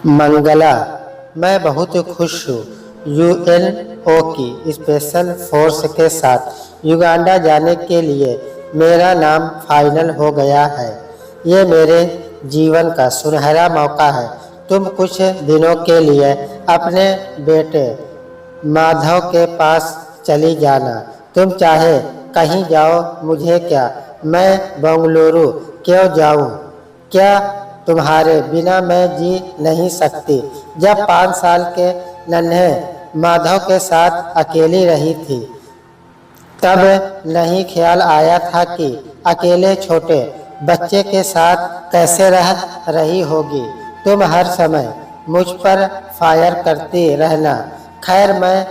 मंगला, मैं बहुत खुश हूँ। यूएनओ की स्पेशल फोर्स के साथ युगांडा जाने के लिए मेरा नाम फाइनल हो गया है। ये मेरे जीवन का सुनहरा मौका है। तुम कुछ दिनों के लिए अपने बेटे माधव के पास चली जाना। तुम चाहे कहीं जाओ, मुझे क्या। मैं बेंगलुरु क्यों जाऊं? क्या तुम्हारे बिना मैं जी नहीं सकती। जब 5 साल के नन्हे माधव के साथ अकेली रही थी, तब नहीं ख्याल आया था कि अकेले छोटे बच्चे के साथ कैसे रह रही होगी। तुम हर समय मुझ पर फायर करती रहना। खैर, मैं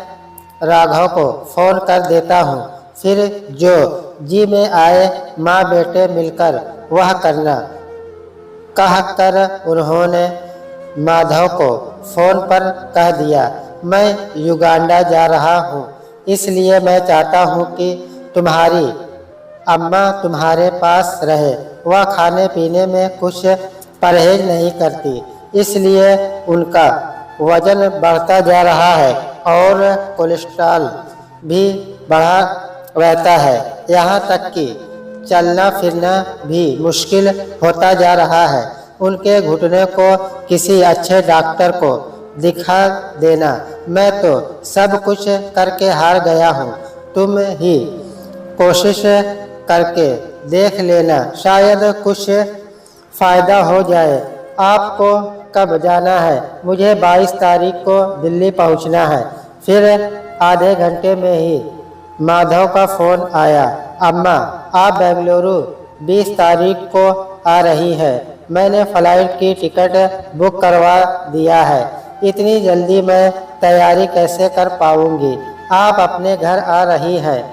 राघव को फोन कर देता हूँ, फिर जो जी में आए माँ बेटे मिलकर वह करना, कहकर उन्होंने माधव को फोन पर कह दिया। मैं युगांडा जा रहा हूँ, इसलिए मैं चाहता हूँ कि तुम्हारी अम्मा तुम्हारे पास रहे। वह खाने पीने में कुछ परहेज नहीं करती, इसलिए उनका वजन बढ़ता जा रहा है और कोलेस्ट्रॉल भी बढ़ा रहता है। यहाँ तक कि चलना फिरना भी मुश्किल होता जा रहा है। उनके घुटने को किसी अच्छे डॉक्टर को दिखा देना। मैं तो सब कुछ करके हार गया हूँ। तुम ही कोशिश करके देख लेना, शायद कुछ फायदा हो जाए। आपको कब जाना है? मुझे 22 तारीख को दिल्ली पहुँचना है। फिर आधे घंटे में ही माधव का फोन आया। अम्मा, आप बेंगलुरु 20 तारीख को आ रही है। मैंने फ्लाइट की टिकट बुक करवा दिया है। इतनी जल्दी मैं तैयारी कैसे कर पाऊंगी? आप अपने घर आ रही है,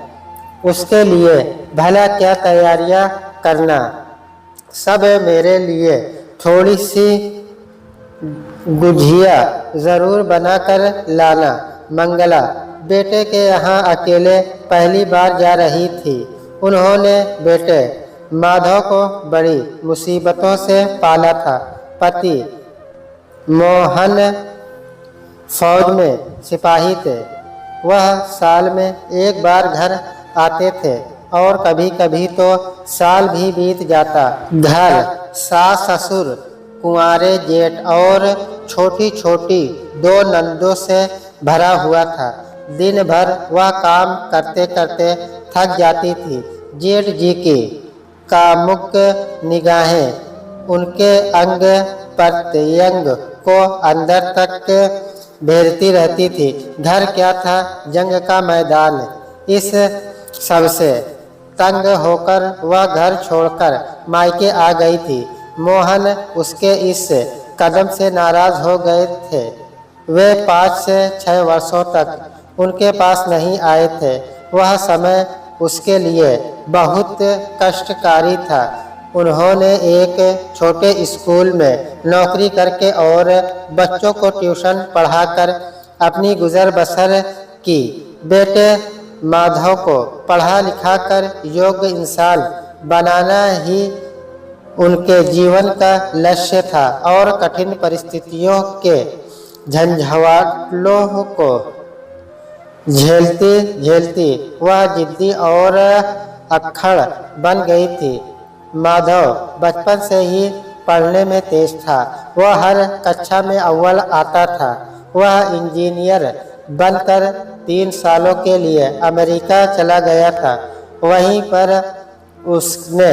उसके लिए भला क्या तैयारियां करना। सब मेरे लिए थोड़ी सी गुझिया ज़रूर बनाकर लाना। मंगला बेटे के यहाँ अकेले पहली बार जा रही थी। उन्होंने बेटे माधव को बड़ी मुसीबतों से पाला था। पति मोहन फौज में सिपाही थे। वह साल में एक बार घर आते थे और कभी कभी तो साल भी बीत जाता। घर सास ससुर, कुंवारे जेठ और छोटी छोटी 2 नंदों से भरा हुआ था। दिन भर वह काम करते करते थक जाती थी। जेठ जी की कामुक निगाहें उनके अंग प्रत्यंग को अंदर तक भेजती रहती थी। घर क्या था, जंग का मैदान। इस सबसे तंग होकर वह घर छोड़कर मायके आ गई थी। मोहन उसके इस कदम से नाराज हो गए थे। वे 5 से 6 वर्षों तक उनके पास नहीं आए थे। वह समय उसके लिए बहुत कष्टकारी था। उन्होंने एक छोटे स्कूल में नौकरी करके और बच्चों को ट्यूशन पढ़ाकर अपनी गुजर बसर की। बेटे माधव को पढ़ा लिखा कर योग्य इंसान बनाना ही उनके जीवन का लक्ष्य था और कठिन परिस्थितियों के झंझावातों को झेलती झेलती वह जिद्दी और अक्खड़ बन गई थी। माधव बचपन से ही पढ़ने में तेज था। वह हर कक्षा में अव्वल आता था। वह इंजीनियर बनकर 3 सालों के लिए अमेरिका चला गया था। वहीं पर उसने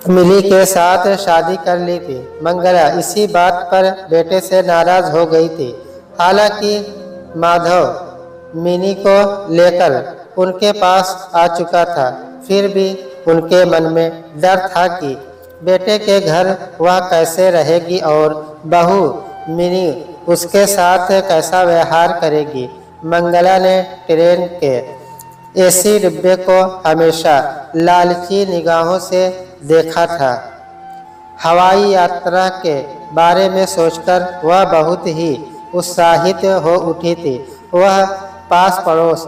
मिली के साथ शादी कर ली थी। मंगला इसी बात पर बेटे से नाराज हो गई थी। हालांकि माधव मिनी को लेकर उनके पास आ चुका था, फिर भी उनके मन में डर था कि बेटे के घर वह कैसे रहेगी और बहू मिनी उसके साथ कैसा व्यवहार करेगी। मंगला ने ट्रेन के एसी डिब्बे को हमेशा लालची निगाहों से देखा था। हवाई यात्रा के बारे में सोचकर वह बहुत ही उत्साहित हो उठी थी। वह पास पड़ोस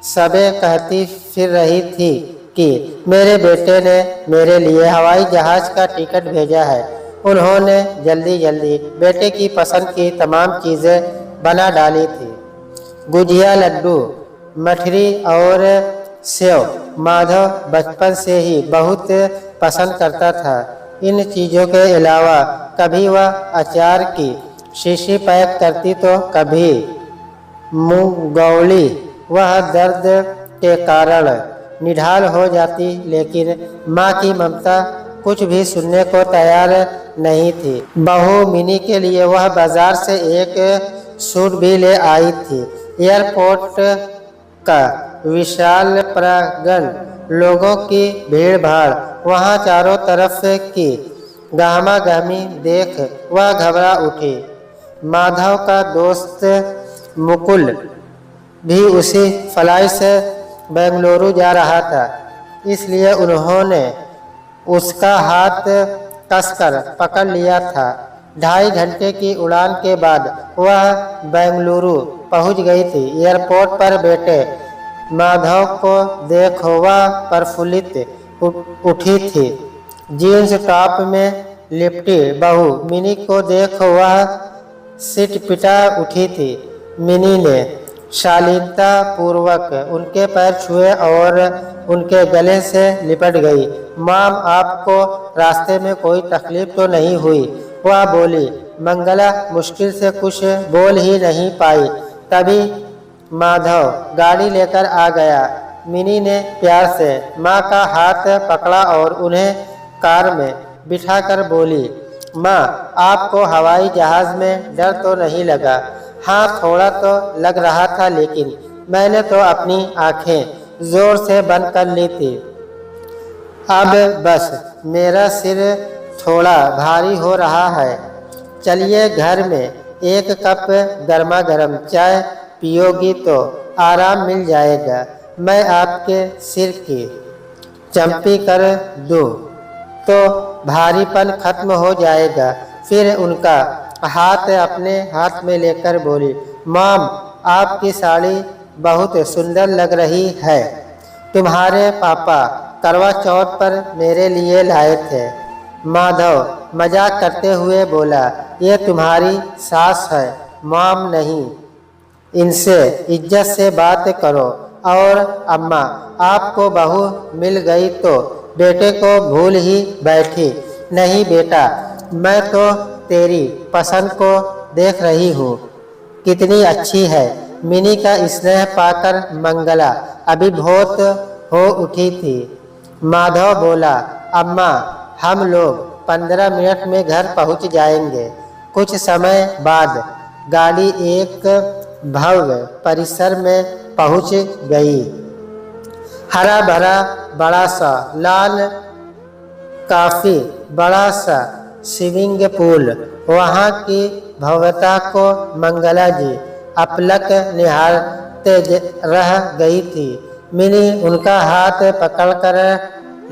सबे कहती फिर रही थी कि मेरे बेटे ने मेरे लिए हवाई जहाज का टिकट भेजा है। उन्होंने जल्दी जल्दी बेटे की पसंद की तमाम चीज़ें बना डाली थी। गुजिया, लड्डू, मठरी और सेव माधव बचपन से ही बहुत पसंद करता था। इन चीज़ों के अलावा कभी वह अचार की शीशी पैक करती तो कभी मूंगफली। वह दर्द के कारण निढाल हो जाती, लेकिन माँ की ममता कुछ भी सुनने को तैयार नहीं थी। बहू मिनी के लिए वह बाजार से एक सूट भी ले आई थी। एयरपोर्ट का विशाल प्रांगण, लोगों की भीड़ भाड़, वहाँ चारों तरफ की गहमा-गहमी देख वह घबरा उठी। माधव का दोस्त मुकुल भी उसी फ्लाइट से बेंगलुरु जा रहा था, इसलिए उन्होंने उसका हाथ कसकर पकड़ लिया था। 2.5 घंटे की उड़ान के बाद वह बेंगलुरु पहुंच गई थी। एयरपोर्ट पर बैठे माधव को देख वह प्रफुल्लित उठी थी। जीन्स टॉप में लिपटी बहू मिनी को देख वह सिटपिटा उठी थी। मिनी ने शालीनता पूर्वक उनके पैर छुए और उनके गले से लिपट गई। माम, आपको रास्ते में कोई तकलीफ तो नहीं हुई? वह बोली। मंगला मुश्किल से कुछ बोल ही नहीं पाई। तभी माधव गाड़ी लेकर आ गया। मिनी ने प्यार से माँ का हाथ पकड़ा और उन्हें कार में बिठाकर बोली, माँ, आपको हवाई जहाज में डर तो नहीं लगा? हाँ, थोड़ा तो लग रहा था, लेकिन मैंने तो अपनी आंखें जोर से बंद कर ली थी। अब बस मेरा सिर थोड़ा भारी हो रहा है। चलिए, घर में एक कप गर्मा गर्म चाय पियोगी तो आराम मिल जाएगा। मैं आपके सिर की चंपी कर दूँ तो भारीपन खत्म हो जाएगा। फिर उनका हाथ अपने हाथ में लेकर बोली, मॉम, आपकी साड़ी बहुत सुंदर लग रही है। तुम्हारे पापा करवा चौथ पर मेरे लिए लाए थे। माधव मजाक करते हुए बोला, ये तुम्हारी सास है, मॉम नहीं। इनसे इज्जत से बात करो। और अम्मा, आपको बहू मिल गई तो बेटे को भूल ही बैठी। नहीं बेटा, मैं तो तेरी पसंद को देख रही हूँ, कितनी अच्छी है। मिनी का स्नेह पाकर मंगला अभिभूत हो उठी थी। माधव बोला, अम्मा, हम लोग 15 मिनट में घर पहुँच जाएंगे। कुछ समय बाद गाड़ी एक भव्य परिसर में पहुँच गई। हरा भरा बड़ा सा लाल, काफी बड़ा सा स्विमिंग पूल, वहाँ की भव्यता को मंगला जी अपलक निहारते रह गई थी। मिनी उनका हाथ पकड़कर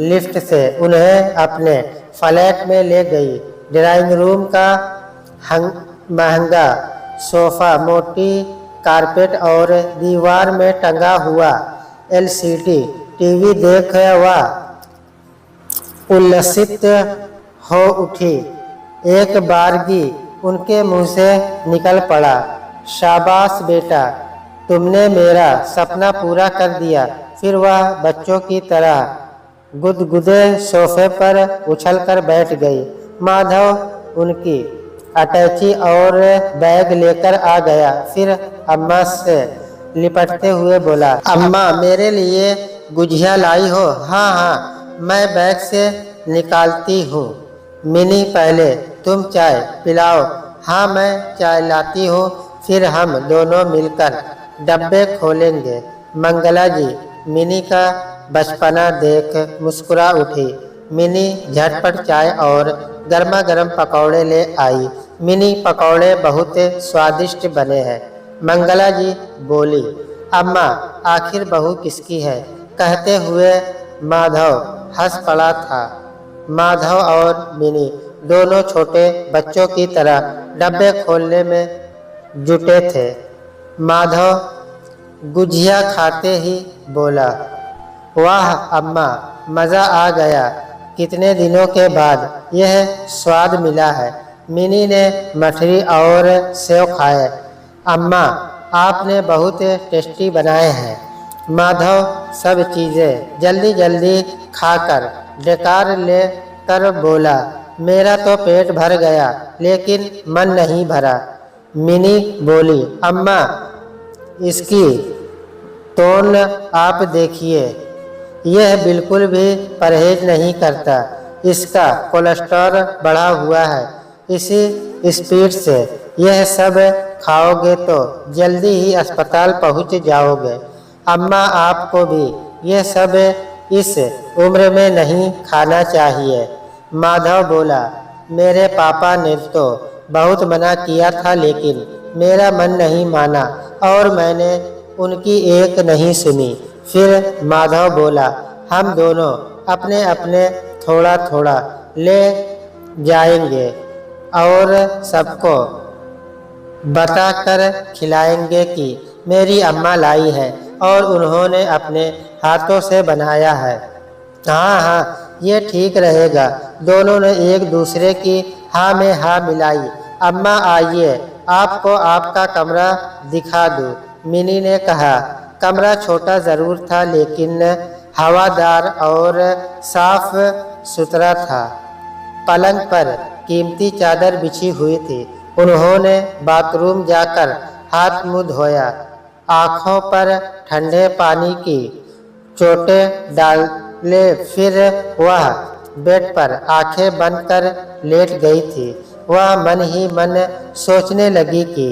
लिफ्ट से उन्हें अपने फ्लैट में ले गई। ड्राइंग रूम का महंगा सोफा, मोटी कारपेट और दीवार में टंगा हुआ LCD टीवी देख वह उल्लसित हो उठी। एक बारगी उनके मुंह से निकल पड़ा, शाबाश बेटा, तुमने मेरा सपना पूरा कर दिया। फिर वह बच्चों की तरह गुदगुदे सोफे पर उछलकर बैठ गई। माधव उनकी अटैची और बैग लेकर आ गया। फिर अम्मा से लिपटते हुए बोला, अम्मा, मेरे लिए गुजिया लाई हो? हाँ हाँ, मैं बैग से निकालती हूँ। मिनी, पहले तुम चाय पिलाओ। हाँ, मैं चाय लाती हूँ, फिर हम दोनों मिलकर डब्बे खोलेंगे। मंगला जी मिनी का बचपना देख मुस्कुरा उठी। मिनी झटपट चाय और गर्मा गर्म पकौड़े ले आई। मिनी, पकौड़े बहुत स्वादिष्ट बने हैं। मंगला जी बोली, अम्मा, आखिर बहू किसकी है? कहते हुए माधव हंस पड़ा था। माधव और मिनी दोनों छोटे बच्चों की तरह डब्बे खोलने में जुटे थे। माधव गुजिया खाते ही बोला, वाह अम्मा, मज़ा आ गया। कितने दिनों के बाद यह स्वाद मिला है। मिनी ने मठरी और सेव खाए। अम्मा, आपने बहुत टेस्टी बनाए हैं। माधव सब चीज़ें जल्दी जल्दी खाकर डकार ले कर बोला, मेरा तो पेट भर गया लेकिन मन नहीं भरा। मिनी बोली, अम्मा इसकी टोन आप देखिए, यह बिल्कुल भी परहेज नहीं करता। इसका कोलेस्ट्रॉल बढ़ा हुआ है। इसी स्पीड से यह सब खाओगे तो जल्दी ही अस्पताल पहुंच जाओगे। अम्मा, आपको भी यह सब इस उम्र में नहीं खाना चाहिए। माधव बोला, मेरे पापा ने तो बहुत मना किया था लेकिन मेरा मन नहीं माना और मैंने उनकी एक नहीं सुनी। फिर माधव बोला, हम दोनों अपने अपने थोड़ा थोड़ा ले जाएंगे और सबको बताकर खिलाएंगे कि मेरी अम्मा लाई है और उन्होंने अपने हाथों से बनाया है। हाँ हाँ, ये ठीक रहेगा। दोनों ने एक दूसरे की हाँ में हाँ मिलाई। अम्मा आइए, आपको आपका कमरा दिखा दूँ, मिनी ने कहा। कमरा छोटा ज़रूर था लेकिन हवादार और साफ सुथरा था। पलंग पर कीमती चादर बिछी हुई थी। उन्होंने बाथरूम जाकर हाथ मुंह धोया, आँखों पर ठंडे पानी की चोटें डाले। फिर वह बेड पर आंखें बंद कर लेट गई थी। वह मन ही मन सोचने लगी कि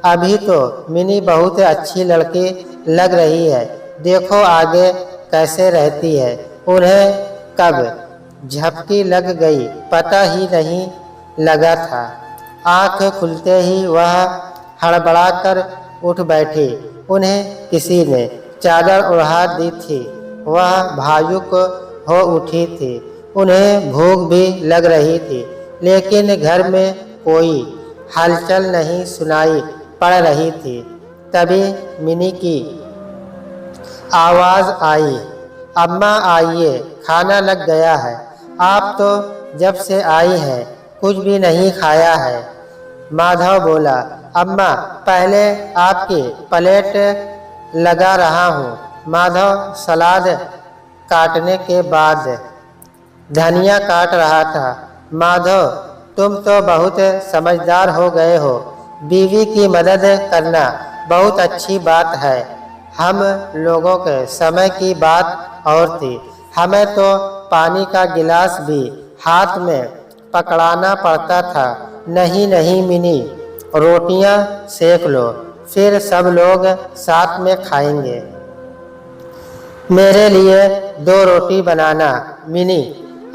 अभी तो मिनी बहुत अच्छी लड़की लग रही है, देखो आगे कैसे रहती है। उन्हें कब झपकी लग गई पता ही नहीं लगा था। आँख खुलते ही वह हड़बड़ाकर उठ बैठी। उन्हें किसी ने चादर ओढ़ा दी थी। वह भावुक हो उठी थी। उन्हें भूख भी लग रही थी लेकिन घर में कोई हलचल नहीं सुनाई पड़ रही थी। तभी मिनी की आवाज़ आई, अम्मा आइए, खाना लग गया है। आप तो जब से आई हैं कुछ भी नहीं खाया है। माधव बोला, अम्मा पहले आपकी प्लेट लगा रहा हूँ। माधव सलाद काटने के बाद धनिया काट रहा था। माधव, तुम तो बहुत समझदार हो गए हो। बीवी की मदद करना बहुत अच्छी बात है। हम लोगों के समय की बात और थी। हमें तो पानी का गिलास भी हाथ में पकड़ाना पड़ता था। नहीं नहीं मिनी, रोटियां सेक लो, फिर सब लोग साथ में खाएंगे। मेरे लिए 2 रोटी बनाना। मिनी,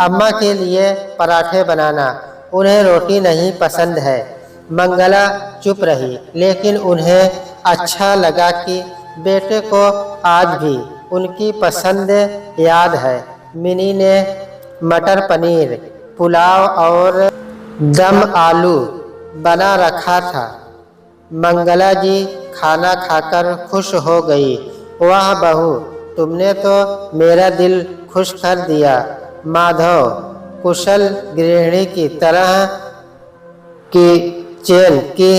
अम्मा के लिए पराठे बनाना। उन्हें रोटी नहीं पसंद है। मंगला चुप रही लेकिन उन्हें अच्छा लगा कि बेटे को आज भी उनकी पसंद याद है। मिनी ने मटर पनीर, पुलाव और दम आलू बना रखा था। मंगला जी खाना खाकर खुश हो गई। वाह बहू, तुमने तो मेरा दिल खुश कर दिया। माधव कुशल गृहिणी की तरह किचन की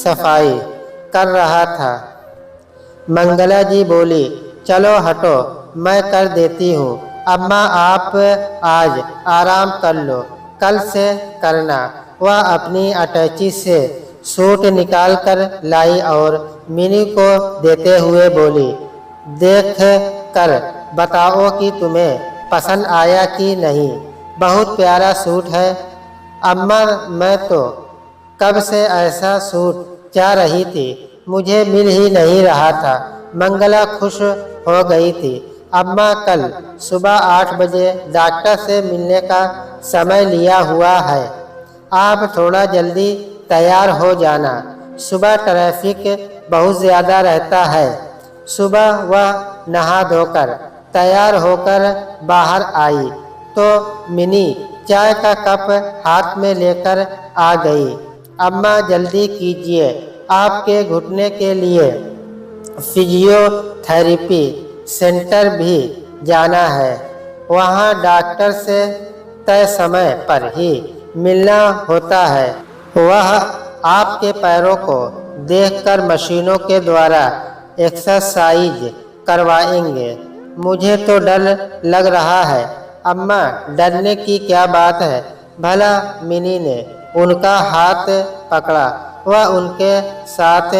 सफाई कर रहा था। मंगला जी बोली, चलो हटो, मैं कर देती हूँ। अम्मा आप आज आराम कर लो, कल से करना। वह अपनी अटैची से सूट निकाल कर लाई और मिनी को देते हुए बोली, देख कर बताओ कि तुम्हें पसंद आया कि नहीं। बहुत प्यारा सूट है अम्मा, मैं तो कब से ऐसा सूट चाह रही थी, मुझे मिल ही नहीं रहा था। मंगला खुश हो गई थी। अम्मा कल सुबह 8 बजे डॉक्टर से मिलने का समय लिया हुआ है। आप थोड़ा जल्दी तैयार हो जाना। सुबह ट्रैफिक बहुत ज़्यादा रहता है। सुबह वह नहा धोकर तैयार होकर बाहर आई तो मिनी चाय का कप हाथ में लेकर आ गई। अम्मा जल्दी कीजिए, आपके घुटने के लिए फिजियोथेरेपी सेंटर भी जाना है। वहाँ डॉक्टर से तय समय पर ही मिलना होता है। वह आपके पैरों को देखकर मशीनों के द्वारा एक्सरसाइज करवाएंगे। मुझे तो डर लग रहा है। अम्मा, डरने की क्या बात है? भला मिनी ने उनका हाथ पकड़ा। वह उनके साथ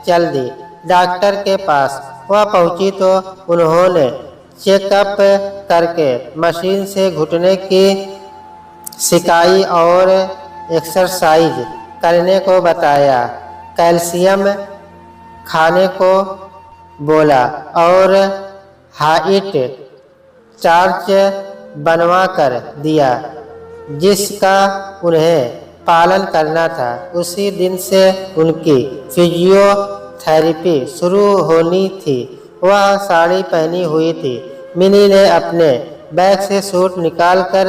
चल दी डॉक्टर के पास। वह पहुंची तो उन्होंने चेकअप करके मशीन से घुटने की सिकाई और एक्सरसाइज करने को बताया। कैल्शियम खाने को बोला और हाइट चार्ट बनवा कर दिया, जिसका उन्हें पालन करना था। उसी दिन से उनकी फिजियोथेरेपी शुरू होनी थी। वह साड़ी पहनी हुई थी। मिनी ने अपने बैग से सूट निकाल कर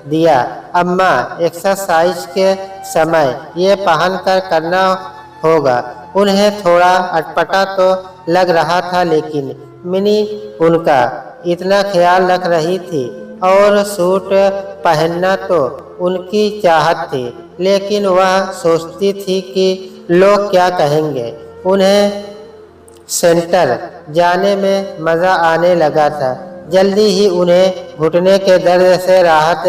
दिया। अम्मा, एक्सरसाइज के समय ये पहन कर करना होगा। उन्हें थोड़ा अटपटा तो लग रहा था, लेकिन मिनी उनका इतना ख्याल रख रही थी और सूट पहनना तो उनकी चाहत थी। लेकिन वह सोचती थी कि लोग क्या कहेंगे। उन्हें सेंटर जाने में मज़ा आने लगा था। जल्दी ही उन्हें घुटने के दर्द से राहत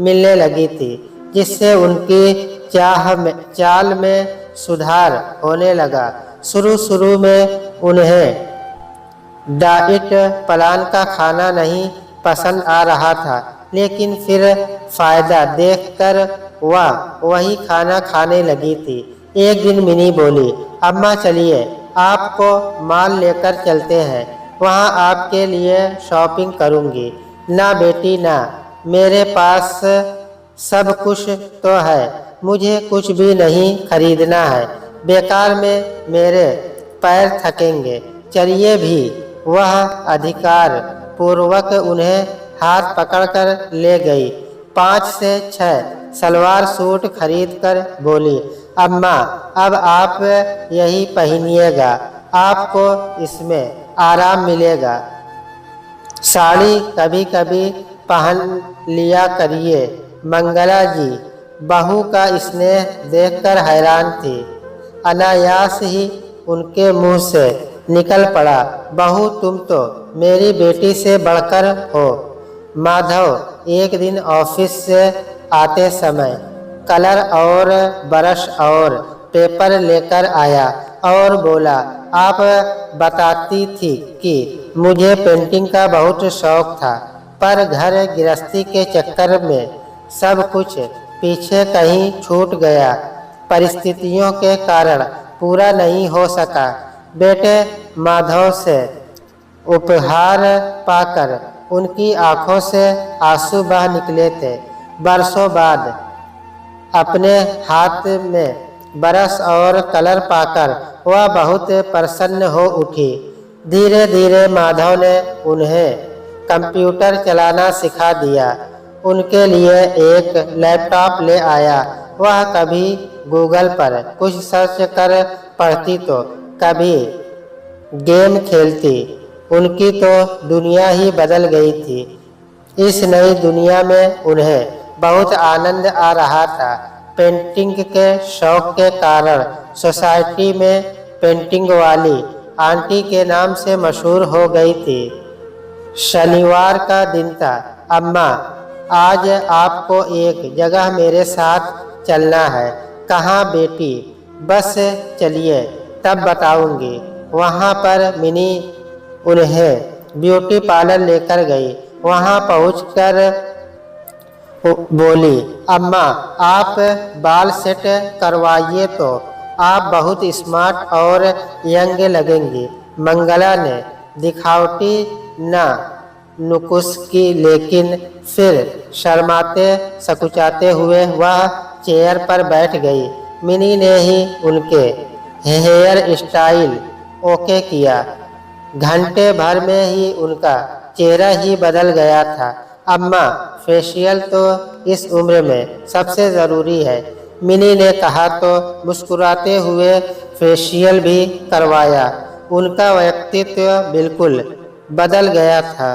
मिलने लगी थी, जिससे उनकी चाल में सुधार होने लगा। शुरू में उन्हें डाइट प्लान का खाना नहीं पसंद आ रहा था, लेकिन फिर फायदा देखकर वह वही खाना खाने लगी थी। एक दिन मिनी बोली, अम्मा चलिए, आपको मॉल लेकर चलते हैं। वहाँ आपके लिए शॉपिंग करूँगी। ना बेटी ना, मेरे पास सब कुछ तो है। मुझे कुछ भी नहीं खरीदना है। बेकार में मेरे पैर थकेंगे। चलिए भी। वह अधिकार पूर्वक उन्हें हाथ पकड़कर ले गई। 5 से 6 सलवार सूट खरीदकर बोली, अम्मा अब आप यही पहनिएगा, आपको इसमें आराम मिलेगा। साड़ी कभी कभी पहन लिया करिए। मंगला जी बहू का स्नेह देखकर हैरान थी। अनायास ही उनके मुंह से निकल पड़ा, बहू तुम तो मेरी बेटी से बढ़कर हो। माधव एक दिन ऑफिस से आते समय कलर और ब्रश और पेपर लेकर आया और बोला, आप बताती थी कि मुझे पेंटिंग का बहुत शौक था, पर घर गृहस्थी के चक्कर में सब कुछ पीछे कहीं छूट गया। परिस्थितियों के कारण पूरा नहीं हो सका। बेटे माधव से उपहार पाकर उनकी आंखों से आंसू बह निकले थे। बरसों बाद अपने हाथ में ब्रश और कलर पाकर वह बहुत प्रसन्न हो उठी। धीरे धीरे माधव ने उन्हें कंप्यूटर चलाना सिखा दिया। उनके लिए एक लैपटॉप ले आया। वह कभी गूगल पर कुछ सर्च कर पढ़ती तो कभी गेम खेलती। उनकी तो दुनिया ही बदल गई थी। इस नई दुनिया में उन्हें बहुत आनंद आ रहा था। पेंटिंग के शौक के कारण सोसाइटी में पेंटिंग वाली आंटी के नाम से मशहूर हो गई थी। शनिवार का दिन था। अम्मा आज आपको एक जगह मेरे साथ चलना है। कहाँ बेटी? बस चलिए तब बताऊंगी। वहाँ पर मिनी उन्हें ब्यूटी पार्लर लेकर गई। वहाँ पहुंचकर बोली, अम्मा आप बाल सेट करवाइए तो आप बहुत स्मार्ट और यंग लगेंगी। मंगला ने दिखावटी ना नुकुस की, लेकिन फिर शर्माते सकुचाते हुए वह चेयर पर बैठ गई। मिनी ने ही उनके हेयर स्टाइल ओके किया। घंटे भर में ही उनका चेहरा ही बदल गया था। अम्मा फेशियल तो इस उम्र में सबसे ज़रूरी है, मिनी ने कहा तो मुस्कुराते हुए फेशियल भी करवाया। उनका व्यक्तित्व बिल्कुल बदल गया था।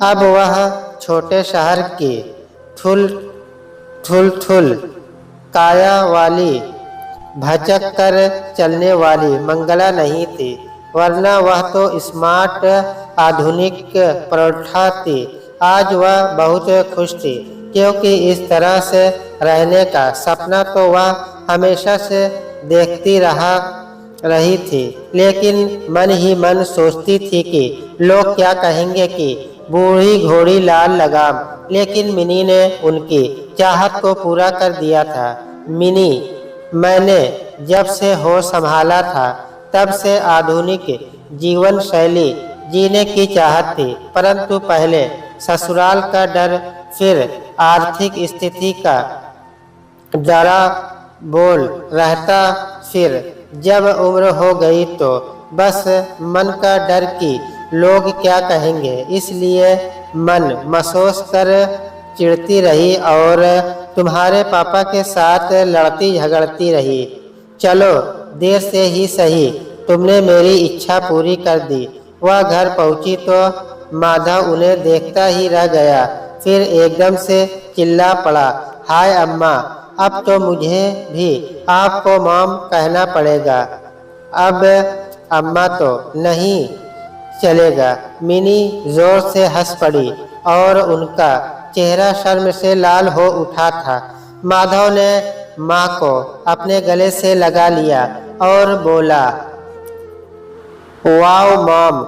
अब वह छोटे शहर की थुल थुल काया वाली भचक कर चलने वाली मंगला नहीं थी, वरना वह तो स्मार्ट आधुनिक परोठा थी। आज वह बहुत खुश थी, क्योंकि इस तरह से रहने का सपना तो वह हमेशा से देखती रही थी, लेकिन मन ही मन सोचती थी कि लोग क्या कहेंगे कि बूढ़ी घोड़ी लाल लगाम। लेकिन मिनी ने उनकी चाहत को पूरा कर दिया था। मिनी, मैंने जब से होश संभाला था तब से आधुनिक जीवन शैली जीने की चाहत थी, परंतु पहले ससुराल का डर, फिर आर्थिक स्थिति का डरा बोल रहता, फिर जब उम्र हो गई तो बस मन का डर कि लोग क्या कहेंगे। इसलिए मन महसूस कर चिढ़ती रही और तुम्हारे पापा के साथ लड़ती झगड़ती रही। चलो, देर से ही सही तुमने मेरी इच्छा पूरी कर दी। वह घर पहुंची तो माधव उन्हें देखता ही रह गया, फिर एकदम से चिल्ला पड़ा, हाय अम्मा, अब तो मुझे भी आपको मॉम कहना पड़ेगा। अब अम्मा तो नहीं चलेगा। मिनी जोर से हंस पड़ी और उनका चेहरा शर्म से लाल हो उठा था। माधव ने माँ को अपने गले से लगा लिया और बोला, वाओ मॉम।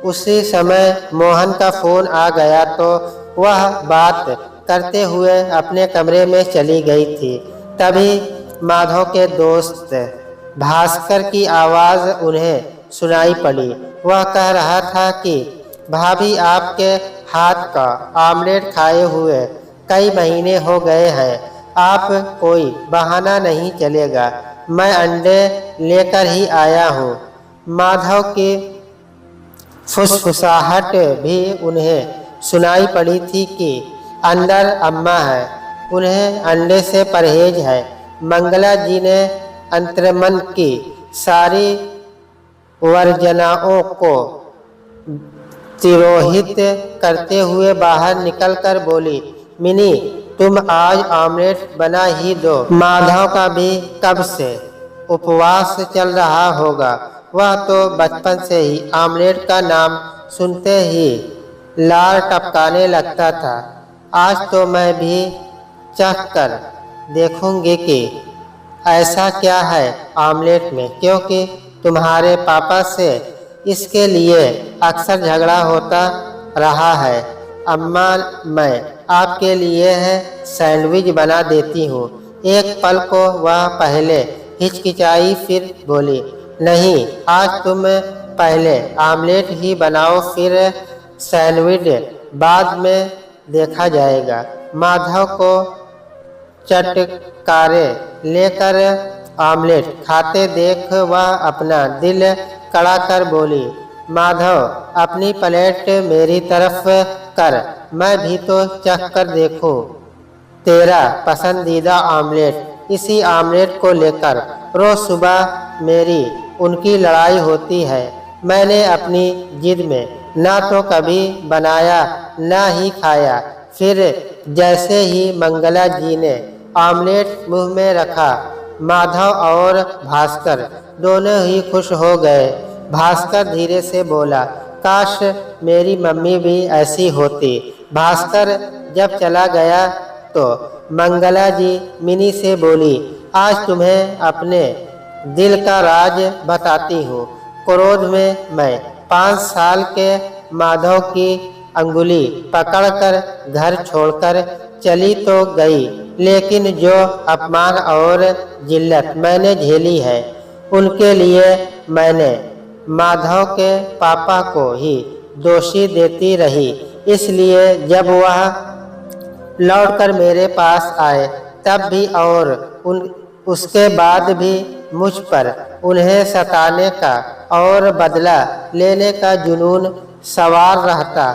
उसी समय मोहन का फोन आ गया तो वह बात करते हुए अपने कमरे में चली गई थी। तभी माधव के दोस्त भास्कर की आवाज़ उन्हें सुनाई पड़ी। वह कह रहा था कि भाभी, आपके हाथ का आमलेट खाए हुए कई महीने हो गए हैं। आप कोई बहाना नहीं चलेगा, मैं अंडे लेकर ही आया हूँ। माधव की फुसफुसाहट भी उन्हें सुनाई पड़ी थी कि अंदर अम्मा है, उन्हें अंडे से परहेज है। मंगला जी ने अंतर्मन की सारी वर्जनाओं को तिरोहित करते हुए बाहर निकलकर बोली, मिनी, तुम आज ऑमलेट बना ही दो। माधव का भी कब से उपवास चल रहा होगा, वह तो बचपन से ही ऑमलेट का नाम सुनते ही लार टपकाने लगता था। आज तो मैं भी चख कर देखूंगी कि ऐसा क्या है ऑमलेट में, क्योंकि तुम्हारे पापा से इसके लिए अक्सर झगड़ा होता रहा है। अम्मा, मैं आपके लिए है सैंडविच बना देती हूँ। एक पल को वह पहले हिचकिचाई, फिर बोली, नहीं, आज तुम पहले ऑमलेट ही बनाओ, फिर सैंडविच बाद में देखा जाएगा। माधव को चटकारे लेकर ऑमलेट खाते देख वह अपना दिल कड़ा कर बोली, माधव, अपनी प्लेट मेरी तरफ कर, मैं भी तो चख कर देखूं तेरा पसंदीदा ऑमलेट। इसी ऑमलेट को लेकर रोज सुबह मेरी उनकी लड़ाई होती है। मैंने अपनी जिद में ना तो कभी बनाया ना ही खाया। फिर जैसे ही मंगला जी ने ऑमलेट मुंह में रखा, माधव और भास्कर दोनों ही खुश हो गए। भास्कर धीरे से बोला, काश मेरी मम्मी भी ऐसी होती। भास्कर जब चला गया तो मंगला जी मिनी से बोली, आज तुम्हें अपने दिल का राज बताती हूँ। क्रोध में मैं 5 साल के माधव की अंगुली पकड़कर घर छोड़कर चली तो गई, लेकिन जो अपमान और जिल्लत मैंने झेली है, उनके लिए मैंने माधव के पापा को ही दोषी देती रही। इसलिए जब वह लौटकर मेरे पास आए तब भी और उसके बाद भी मुझ पर उन्हें सताने का और बदला लेने का जुनून सवार रहता।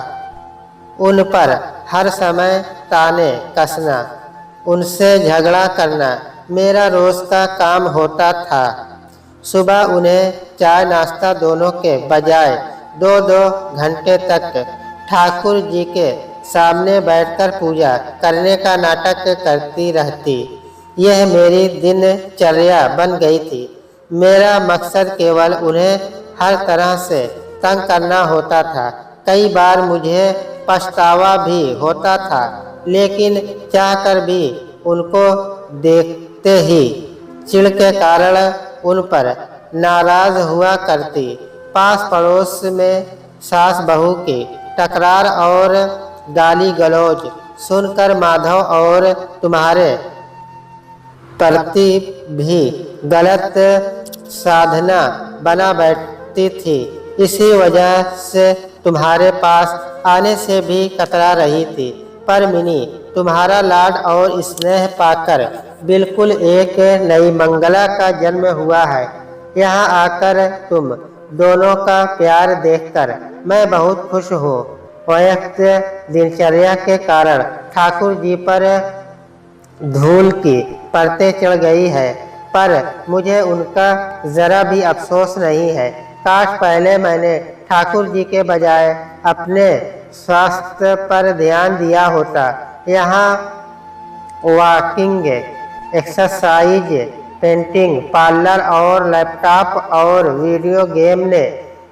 उन पर हर समय ताने कसना, उनसे झगड़ा करना मेरा रोज का काम होता था। सुबह उन्हें चाय नाश्ता दोनों के बजाय 2-2 घंटे तक ठाकुर जी के सामने बैठकर पूजा करने का नाटक करती रहती। यह मेरी दिनचर्या बन गई थी। मेरा मकसद केवल उन्हें हर तरह से तंग करना होता था। कई बार मुझे पछतावा भी होता था, लेकिन चाहकर भी उनको देखते ही चिढ़ के कारण उन पर नाराज हुआ करती। पास पड़ोस में सास बहू की टकरार और गाली गलौज सुनकर माधव और तुम्हारे प्रति भी गलत साधना बना बैठती थी। इसी वजह से तुम्हारे पास आने से भी कतरा रही थी। पर मिनी, तुम्हारा लाड और स्नेह पाकर बिल्कुल एक नई मंगला का जन्म हुआ है। यहाँ आकर तुम दोनों का प्यार देखकर मैं बहुत खुश हूँ। व्यस्त दिनचर्या के कारण ठाकुर जी पर धूल की परतें चढ़ गई है, पर मुझे उनका जरा भी अफसोस नहीं है। काश पहले मैंने ठाकुर जी के बजाय अपने स्वास्थ्य पर ध्यान दिया होता। यहाँ वॉकिंग, एक्सरसाइज, पेंटिंग, पार्लर और लैपटॉप और वीडियो गेम ने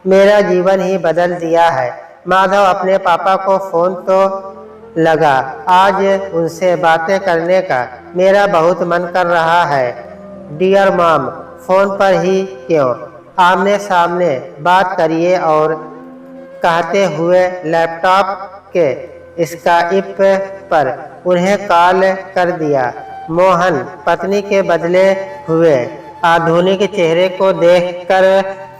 मेरा जीवन ही बदल दिया है। माधव, अपने पापा को फोन तो लगा। आज उनसे बातें करने का मेरा बहुत मन कर रहा है। डियर मॉम, फोन पर ही क्यों, आमने सामने बात करिए। और कहते हुए लैपटॉप के स्काइप पर उन्हें कॉल कर दिया। मोहन पत्नी के बदले हुए आधुनिक चेहरे को देखकर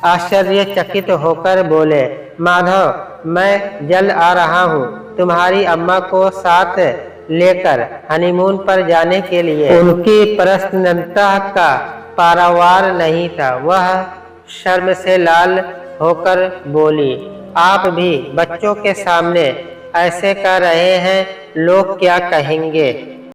आश्चर्यचकित होकर बोले, माधव, मैं जल्द आ रहा हूँ तुम्हारी अम्मा को साथ लेकर हनीमून पर जाने के लिए। उनकी प्रसन्नता का पारावार नहीं था। वह शर्म से लाल होकर बोली, आप भी बच्चों के सामने ऐसे कर रहे हैं, लोग क्या कहेंगे।